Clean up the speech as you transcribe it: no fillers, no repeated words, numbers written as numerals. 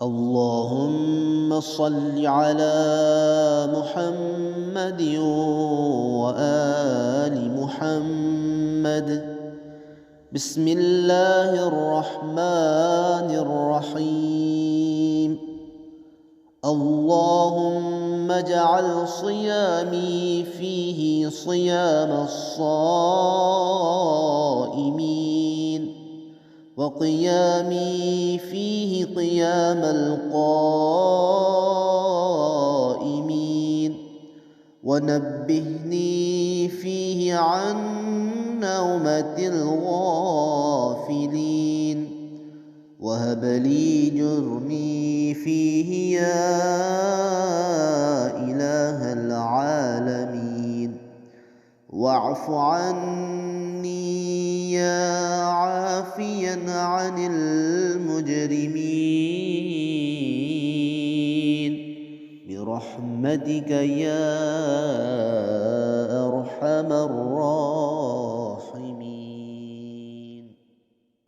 اللهم صل على محمد وآل محمد. بسم الله الرحمن الرحيم. اللهم اجعل صيامي فيه صيام الصائمين، وقيامي فيه قيام القائمين، ونبهني فيه عن نومة الغافلين، وهب لي جرمي فيه يا إله العالمين، واعف عني يا عافيا عن المجرمين، برحمتك يا أرحم الراحمين.